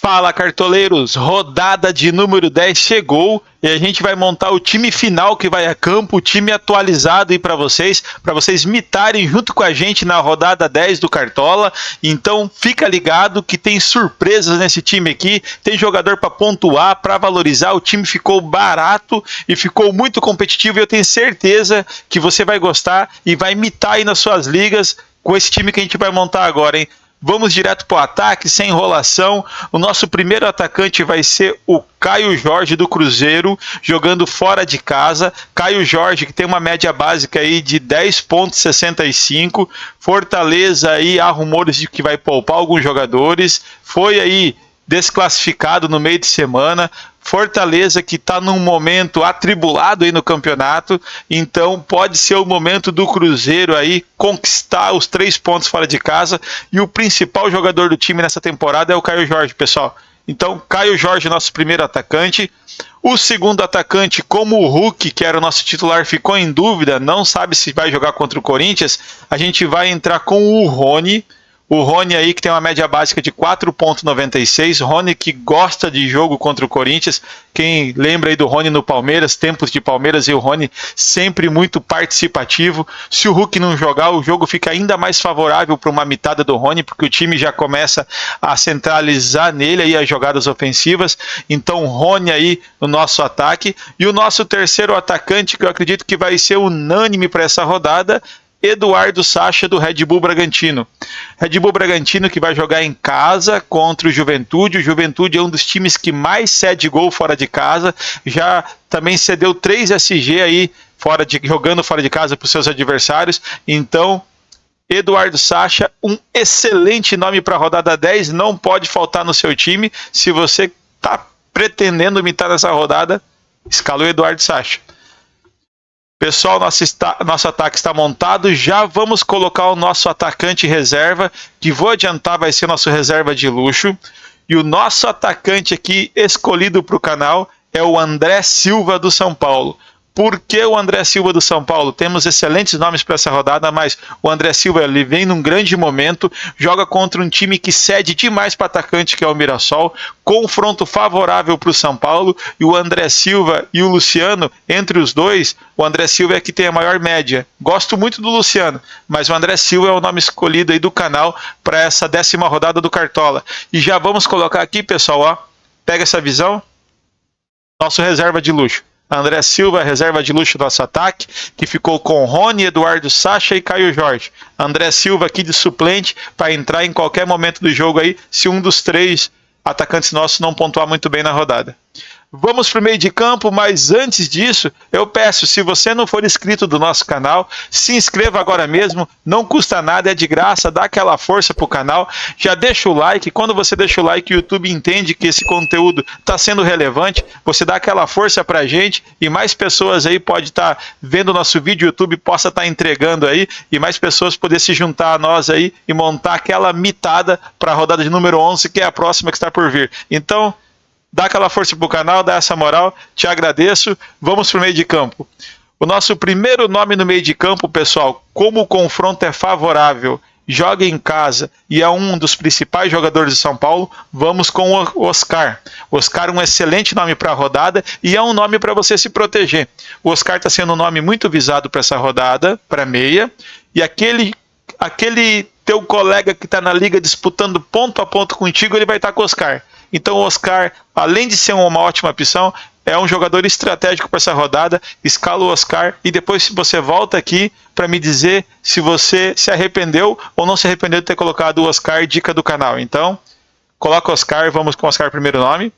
Fala, cartoleiros! Rodada de número 10 chegou e a gente vai montar o time final que vai a campo, o time atualizado aí para vocês mitarem junto com a gente na rodada 10 do Cartola. Então fica ligado que tem surpresas nesse time aqui, tem jogador para pontuar, para valorizar. O time ficou barato e ficou muito competitivo e eu tenho certeza que você vai gostar e vai mitar aí nas suas ligas com esse time que a gente vai montar agora, hein? Vamos direto para o ataque, sem enrolação. O nosso primeiro atacante vai ser o Caio Jorge do Cruzeiro, jogando fora de casa. Caio Jorge, que tem uma média básica aí de 10,65. Fortaleza aí há rumores de que vai poupar alguns jogadores. Foi aí desclassificado no meio de semana. Fortaleza que está num momento atribulado aí no campeonato, então pode ser o momento do Cruzeiro aí conquistar os 3 pontos fora de casa, e o principal jogador do time nessa temporada é o Caio Jorge, pessoal. Então, Caio Jorge, nosso primeiro atacante. O segundo atacante, como o Hulk, que era o nosso titular, ficou em dúvida, não sabe se vai jogar contra o Corinthians, a gente vai entrar com o Rony. O Rony aí que tem uma média básica de 4,96. Rony que gosta de jogo contra o Corinthians. Quem lembra aí do Rony no Palmeiras, tempos de Palmeiras, e o Rony sempre muito participativo. Se o Hulk não jogar, o jogo fica ainda mais favorável para uma mitada do Rony, porque o time já começa a centralizar nele aí as jogadas ofensivas. Então Rony aí no nosso ataque. E o nosso terceiro atacante, que eu acredito que vai ser unânime para essa rodada, Eduardo Sacha do Red Bull Bragantino. Red Bull Bragantino que vai jogar em casa contra o Juventude. O Juventude é um dos times que mais cede gol fora de casa. Já também cedeu 3 SG aí jogando fora de casa para os seus adversários. Então, Eduardo Sacha, um excelente nome para a rodada 10. Não pode faltar no seu time. Se você está pretendendo imitar nessa rodada, escala o Eduardo Sacha. Pessoal, nosso ataque está montado. Já vamos colocar o nosso atacante reserva, que vou adiantar vai ser nosso reserva de luxo. E o nosso atacante aqui escolhido para o canal é o André Silva do São Paulo. Por que o André Silva do São Paulo? Temos excelentes nomes para essa rodada, mas o André Silva ele vem num grande momento, joga contra um time que cede demais para atacante, que é o Mirassol, confronto favorável para o São Paulo, e o André Silva e o Luciano, entre os dois, o André Silva é que tem a maior média. Gosto muito do Luciano, mas o André Silva é o nome escolhido aí do canal para essa 10ª rodada do Cartola. E já vamos colocar aqui, pessoal, ó, pega essa visão, nosso reserva de luxo. André Silva, reserva de luxo do nosso ataque, que ficou com Rony, Eduardo Sacha e Caio Jorge. André Silva aqui de suplente para entrar em qualquer momento do jogo aí, se um dos 3 atacantes nossos não pontuar muito bem na rodada. Vamos para o meio de campo, mas antes disso, eu peço, se você não for inscrito do nosso canal, se inscreva agora mesmo, não custa nada, é de graça, dá aquela força para o canal, já deixa o like, quando você deixa o like, o YouTube entende que esse conteúdo está sendo relevante, você dá aquela força para a gente, e mais pessoas aí podem estar vendo o nosso vídeo, o YouTube possa estar entregando aí, e mais pessoas poder se juntar a nós aí, e montar aquela mitada para a rodada de número 11, que é a próxima que está por vir. Então, dá aquela força pro canal, dá essa moral, te agradeço. Vamos pro meio de campo. O nosso primeiro nome no meio de campo, pessoal, como o confronto é favorável, joga em casa e é um dos principais jogadores de São Paulo, vamos com o Oscar. Oscar é um excelente nome para a rodada e é um nome para você se proteger. O Oscar está sendo um nome muito visado para essa rodada, para meia, e aquele teu colega que está na liga disputando ponto a ponto contigo, ele vai estar com o Oscar. Então o Oscar, além de ser uma ótima opção, é um jogador estratégico para essa rodada. Escala o Oscar e depois você volta aqui para me dizer se você se arrependeu ou não se arrependeu de ter colocado o Oscar, dica do canal. Então, coloca o Oscar, vamos com o Oscar primeiro nome.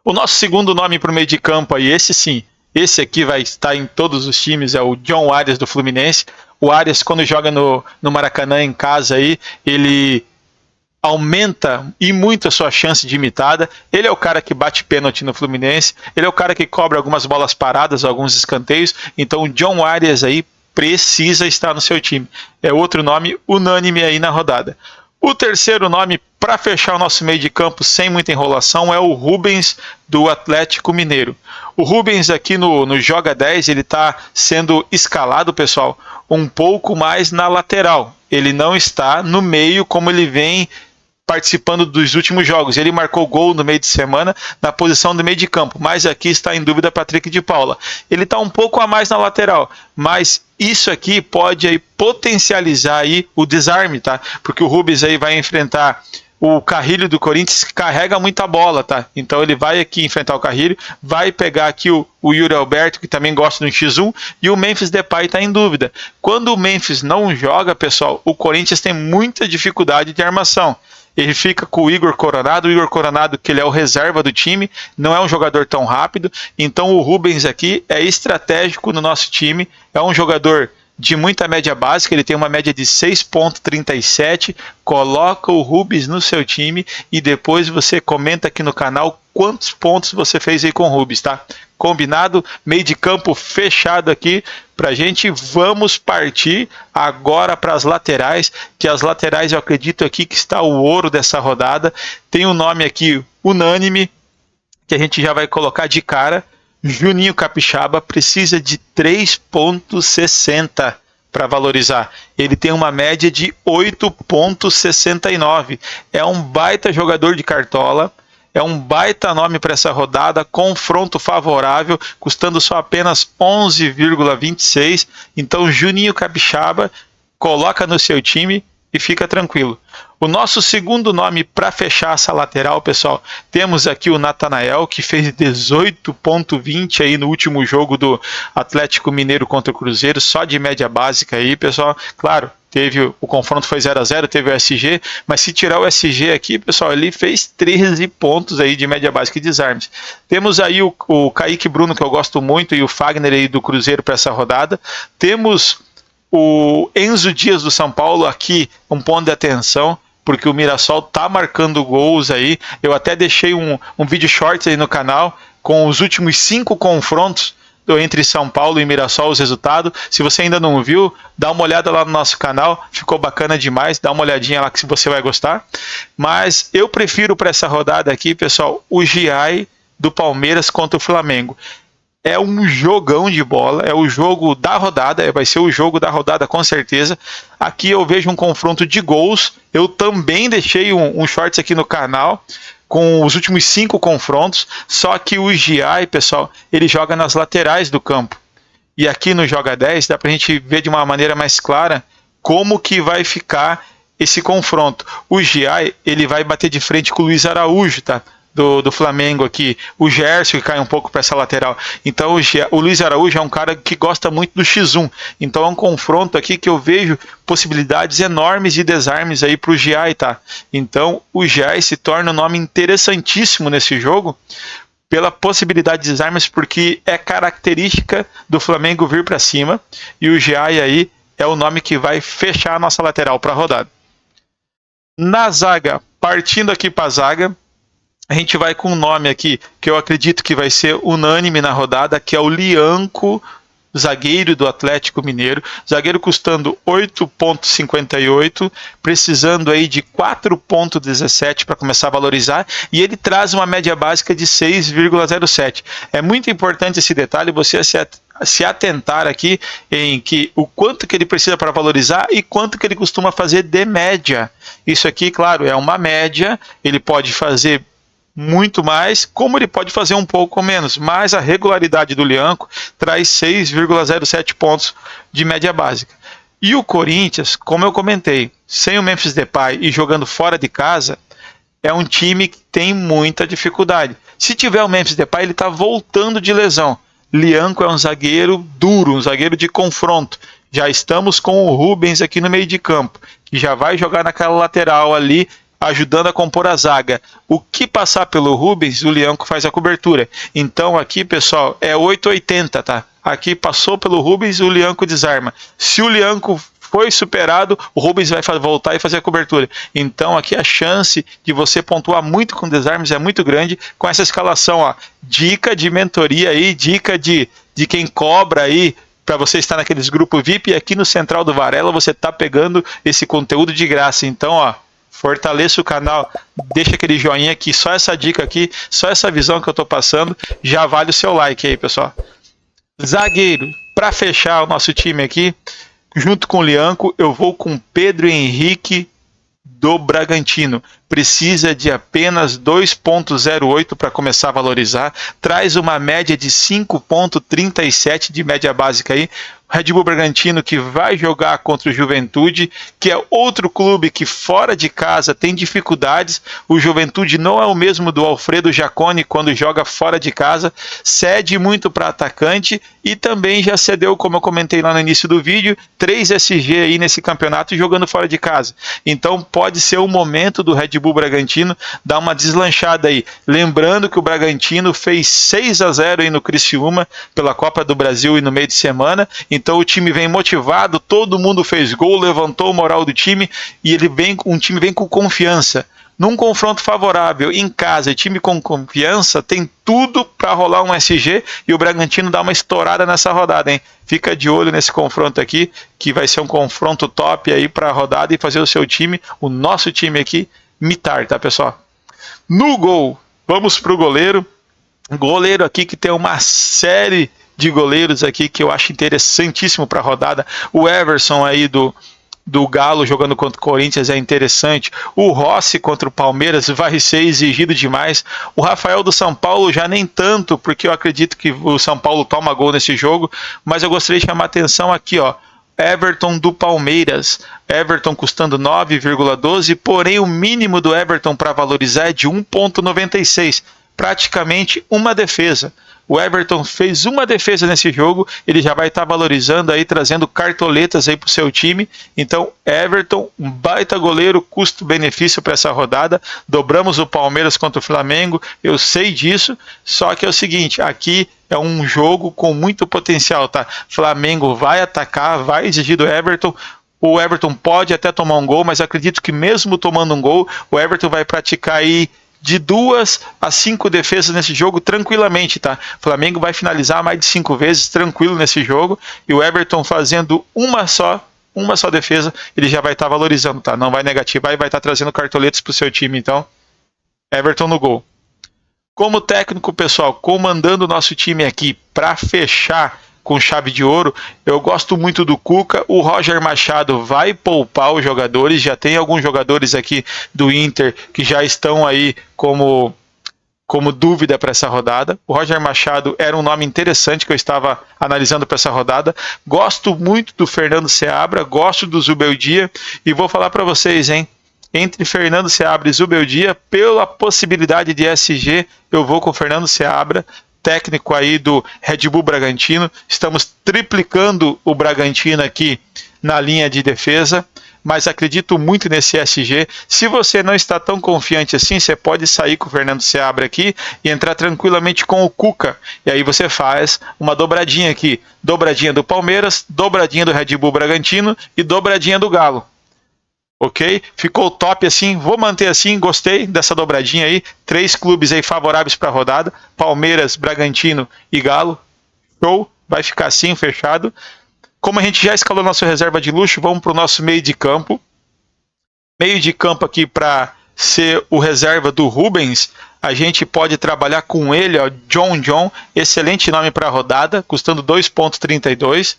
O nosso segundo nome para o meio de campo aí, esse sim, esse aqui vai estar em todos os times, é o John Arias do Fluminense. O Arias, quando joga no Maracanã em casa aí, ele aumenta e muito a sua chance de imitada. Ele é o cara que bate pênalti no Fluminense, ele é o cara que cobra algumas bolas paradas, alguns escanteios, então o John Arias aí precisa estar no seu time. É outro nome unânime aí na rodada. O terceiro nome, para fechar o nosso meio de campo sem muita enrolação, é o Rubens do Atlético Mineiro. O Rubens aqui no Joga 10, ele está sendo escalado, pessoal, um pouco mais na lateral. Ele não está no meio como ele vem participando dos últimos jogos. Ele marcou gol no meio de semana na posição do meio de campo, mas aqui está em dúvida Patrick de Paula. Ele está um pouco a mais na lateral, mas isso aqui pode aí potencializar aí o desarme, tá? Porque o Rubens aí vai enfrentar o Carrilho do Corinthians, que carrega muita bola, tá? Então ele vai aqui enfrentar o Carrilho, vai pegar aqui o Yuri Alberto, que também gosta do X1, e o Memphis Depay está em dúvida. Quando o Memphis não joga, pessoal, o Corinthians tem muita dificuldade de armação. Ele fica com o Igor Coronado, que ele é o reserva do time, não é um jogador tão rápido, então o Rubens aqui é estratégico no nosso time, é um jogador de muita média básica, ele tem uma média de 6,37, coloca o Rubens no seu time e depois você comenta aqui no canal quantos pontos você fez aí com o Rubens, tá? Combinado? Meio de campo fechado aqui pra gente. Vamos partir agora para as laterais, que as laterais eu acredito aqui que está o ouro dessa rodada. Tem um nome aqui unânime, que a gente já vai colocar de cara. Juninho Capixaba precisa de 3,60 para valorizar. Ele tem uma média de 8,69. É um baita jogador de cartola. É um baita nome para essa rodada, confronto favorável, custando só apenas 11,26. Então, Juninho Capixaba, coloca no seu time e fica tranquilo. O nosso segundo nome para fechar essa lateral, pessoal, temos aqui o Natanael, que fez 18,20 aí no último jogo do Atlético Mineiro contra o Cruzeiro, só de média básica aí, pessoal. Claro, o confronto foi 0-0, teve o SG, mas se tirar o SG aqui, pessoal, ele fez 13 pontos aí de média básica e desarmes. Temos aí o Kaique Bruno, que eu gosto muito, e o Fagner aí do Cruzeiro para essa rodada. Temos o Enzo Dias do São Paulo aqui, um ponto de atenção, porque o Mirassol tá marcando gols aí. Eu até deixei um vídeo short aí no canal com os últimos 5 confrontos entre São Paulo e Mirassol, os resultados. Se você ainda não viu, dá uma olhada lá no nosso canal, ficou bacana demais, dá uma olhadinha lá que você vai gostar. Mas eu prefiro para essa rodada aqui, pessoal, o Giai do Palmeiras contra o Flamengo. É um jogão de bola, é o jogo da rodada, vai ser o jogo da rodada com certeza. Aqui eu vejo um confronto de gols, eu também deixei um shorts aqui no canal, com os últimos 5 confrontos, só que o Giai, pessoal, ele joga nas laterais do campo. E aqui no Joga 10 dá pra gente ver de uma maneira mais clara como que vai ficar esse confronto. O Giai, ele vai bater de frente com o Luiz Araújo, tá? Do Flamengo aqui, o Gerson que cai um pouco para essa lateral. Então o Luiz Araújo é um cara que gosta muito do X1, então é um confronto aqui que eu vejo possibilidades enormes de desarmes aí para o Giai, tá? Então o Giai se torna um nome interessantíssimo nesse jogo, pela possibilidade de desarmes, porque é característica do Flamengo vir para cima, e o Giai aí é o nome que vai fechar a nossa lateral para a rodada. Na zaga, partindo aqui para a zaga, a gente vai com um nome aqui que eu acredito que vai ser unânime na rodada, que é o Lianco, zagueiro do Atlético Mineiro. Zagueiro custando 8,58, precisando aí de 4,17 para começar a valorizar, e ele traz uma média básica de 6,07. É muito importante esse detalhe, você se atentar aqui em que o quanto que ele precisa para valorizar e quanto que ele costuma fazer de média. Isso aqui, claro, é uma média, ele pode fazer muito mais, como ele pode fazer um pouco menos, mas a regularidade do Lianco traz 6,07 pontos de média básica. E o Corinthians, como eu comentei, sem o Memphis Depay e jogando fora de casa, é um time que tem muita dificuldade. Se tiver o Memphis Depay, ele está voltando de lesão. Lianco é um zagueiro duro, um zagueiro de confronto. Já estamos com o Rubens aqui no meio de campo, que já vai jogar naquela lateral ali, ajudando a compor a zaga. O que passar pelo Rubens, o Lianco faz a cobertura. Então aqui, pessoal, é 8,80, tá? Aqui passou pelo Rubens, o Lianco desarma. Se o Lianco foi superado, o Rubens vai voltar e fazer a cobertura. Então aqui a chance de você pontuar muito com desarmes é muito grande com essa escalação, ó. Dica de mentoria aí, dica de quem cobra aí, para você estar naqueles grupos VIP, e aqui no Central do Varela você tá pegando esse conteúdo de graça. Então, ó, fortaleça o canal, deixa aquele joinha aqui, só essa dica aqui, só essa visão que eu estou passando, já vale o seu like aí, pessoal. Zagueiro, para fechar o nosso time aqui, junto com o Lianco, eu vou com Pedro Henrique do Bragantino. Precisa de apenas 2,08 para começar a valorizar. Traz uma média de 5,37 de média básica aí. Red Bull Bragantino que vai jogar contra o Juventude, que é outro clube que fora de casa tem dificuldades. O Juventude não é o mesmo do Alfredo Jaconi quando joga fora de casa, cede muito para atacante e também já cedeu, como eu comentei lá no início do vídeo, 3 SG aí nesse campeonato jogando fora de casa. Então pode ser o momento do Red Bull Bragantino dar uma deslanchada aí. Lembrando que o Bragantino fez 6-0 aí no Criciúma pela Copa do Brasil e no meio de semana. Então o time vem motivado, todo mundo fez gol, levantou o moral do time e um time vem com confiança. Num confronto favorável em casa, time com confiança tem tudo para rolar um SG e o Bragantino dá uma estourada nessa rodada, hein? Fica de olho nesse confronto aqui, que vai ser um confronto top aí para a rodada e fazer o seu time, o nosso time aqui, mitar, tá, pessoal? No gol, vamos pro goleiro. Goleiro aqui que tem uma série de goleiros aqui que eu acho interessantíssimo para a rodada. O Everson aí do Galo jogando contra o Corinthians é interessante. O Rossi contra o Palmeiras vai ser exigido demais. O Rafael do São Paulo já nem tanto, porque eu acredito que o São Paulo toma gol nesse jogo, mas eu gostaria de chamar a atenção aqui, ó. Everton do Palmeiras. Everton custando 9,12, porém o mínimo do Everton para valorizar é de 1,96. Praticamente uma defesa. O Everton fez uma defesa nesse jogo, ele já vai estar valorizando aí, trazendo cartoletas aí para o seu time. Então, Everton, um baita goleiro, custo-benefício para essa rodada. Dobramos o Palmeiras contra o Flamengo, eu sei disso, só que é o seguinte, aqui é um jogo com muito potencial, tá? Flamengo vai atacar, vai exigir do Everton. O Everton pode até tomar um gol, mas acredito que mesmo tomando um gol, o Everton vai praticar aí de 2 a 5 defesas nesse jogo tranquilamente, tá? O Flamengo vai finalizar mais de 5 vezes tranquilo nesse jogo e o Everton fazendo uma só defesa, ele já vai estar valorizando, tá? Não vai negativar e vai estar trazendo cartoletes para o seu time, então Everton no gol. Como técnico, pessoal, comandando o nosso time aqui para fechar com chave de ouro, eu gosto muito do Cuca. O Roger Machado vai poupar os jogadores, já tem alguns jogadores aqui do Inter que já estão aí como dúvida para essa rodada. O Roger Machado era um nome interessante que eu estava analisando para essa rodada. Gosto muito do Fernando Seabra, gosto do Zubeldia e vou falar para vocês, hein? Entre Fernando Seabra e Zubeldia, pela possibilidade de SG, eu vou com o Fernando Seabra, técnico aí do Red Bull Bragantino. Estamos triplicando o Bragantino aqui na linha de defesa, mas acredito muito nesse SG. Se você não está tão confiante assim, você pode sair com o Fernando Seabra aqui e entrar tranquilamente com o Cuca. E aí você faz uma dobradinha aqui. Dobradinha do Palmeiras, dobradinha do Red Bull Bragantino e dobradinha do Galo. Ok? Ficou top assim, vou manter assim, gostei dessa dobradinha aí, 3 clubes aí favoráveis para a rodada, Palmeiras, Bragantino e Galo, show, vai ficar assim, fechado. Como a gente já escalou nossa reserva de luxo, vamos para o nosso meio de campo. Meio de campo aqui para ser o reserva do Rubens, a gente pode trabalhar com ele, ó, John, excelente nome para a rodada, custando 2,32.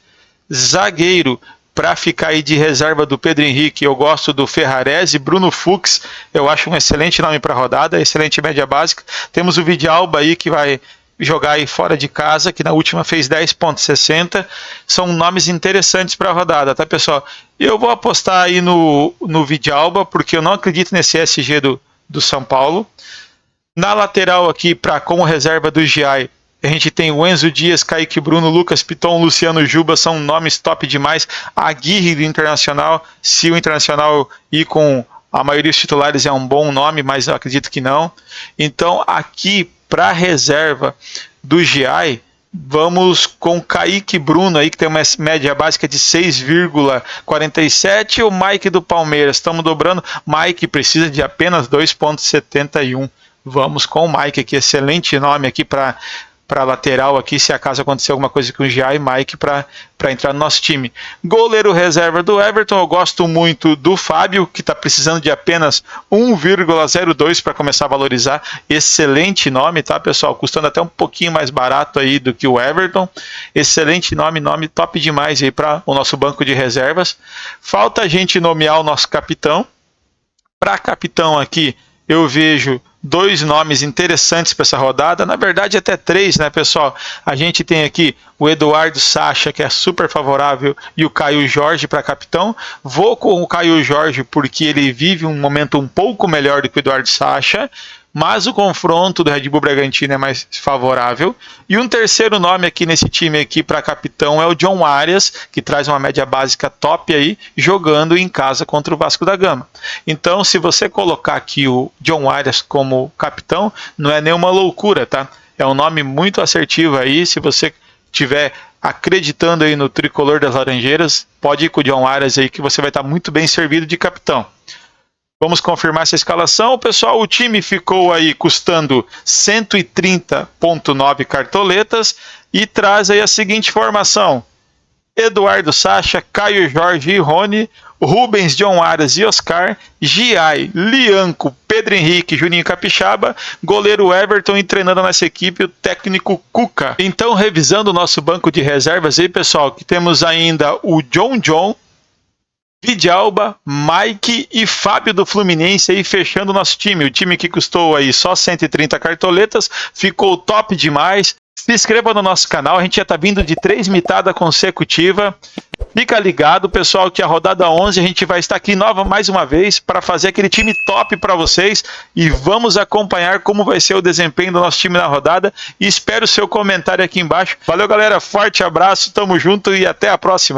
Zagueiro, para ficar aí de reserva do Pedro Henrique, eu gosto do Ferrarese. Bruno Fux, eu acho um excelente nome para a rodada, excelente média básica. Temos o Vidalba aí que vai jogar aí fora de casa, que na última fez 10,60. São nomes interessantes para a rodada, tá, pessoal? Eu vou apostar aí no Vidalba, porque eu não acredito nesse SG do São Paulo. Na lateral aqui, como reserva do Giai, a gente tem o Enzo Dias, Kaique Bruno, Lucas Piton, Luciano Juba, são nomes top demais. A Aguirre do Internacional, se o Internacional ir com a maioria dos titulares é um bom nome, mas eu acredito que não. Então aqui para a reserva do GI, vamos com Kaique Bruno aí, que tem uma média básica de 6,47, o Mike do Palmeiras, estamos dobrando. Mike precisa de apenas 2,71. Vamos com o Mike aqui, excelente nome aqui para lateral aqui, se acaso acontecer alguma coisa com o Gia e Mike para entrar no nosso time. Goleiro reserva do Everton, eu gosto muito do Fábio, que está precisando de apenas 1,02 para começar a valorizar. Excelente nome, tá, pessoal? Custando até um pouquinho mais barato aí do que o Everton. Excelente nome top demais aí para o nosso banco de reservas. Falta a gente nomear o nosso capitão. Para capitão aqui, eu vejo dois nomes interessantes para essa rodada, na verdade até três, né, pessoal? A gente tem aqui o Eduardo Sacha, que é super favorável, e o Caio Jorge para capitão. Vou com o Caio Jorge porque ele vive um momento um pouco melhor do que o Eduardo Sacha, mas o confronto do Red Bull Bragantino é mais favorável. E um terceiro nome aqui nesse time aqui para capitão é o John Arias, que traz uma média básica top aí, jogando em casa contra o Vasco da Gama. Então, se você colocar aqui o John Arias como capitão, não é nenhuma loucura, tá? É um nome muito assertivo aí, se você tiver acreditando aí no tricolor das Laranjeiras, pode ir com o John Arias aí que você vai estar muito bem servido de capitão. Vamos confirmar essa escalação, pessoal. O time ficou aí custando 130,9 cartoletas e traz aí a seguinte formação: Eduardo Sacha, Caio Jorge e Rony, Rubens, John Arias e Oscar, Giai, Lianco, Pedro Henrique, Juninho Capixaba, goleiro Everton e treinando nessa equipe o técnico Cuca. Então, revisando o nosso banco de reservas aí, pessoal, que temos ainda o John, Vidalba, Mike e Fábio do Fluminense aí fechando o nosso time. O time que custou aí só 130 cartoletas, ficou top demais. Se inscreva no nosso canal, a gente já está vindo de 3 mitadas consecutivas. Fica ligado, pessoal, que a rodada 11 a gente vai estar aqui mais uma vez para fazer aquele time top para vocês e vamos acompanhar como vai ser o desempenho do nosso time na rodada e espero o seu comentário aqui embaixo. Valeu, galera, forte abraço, tamo junto e até a próxima.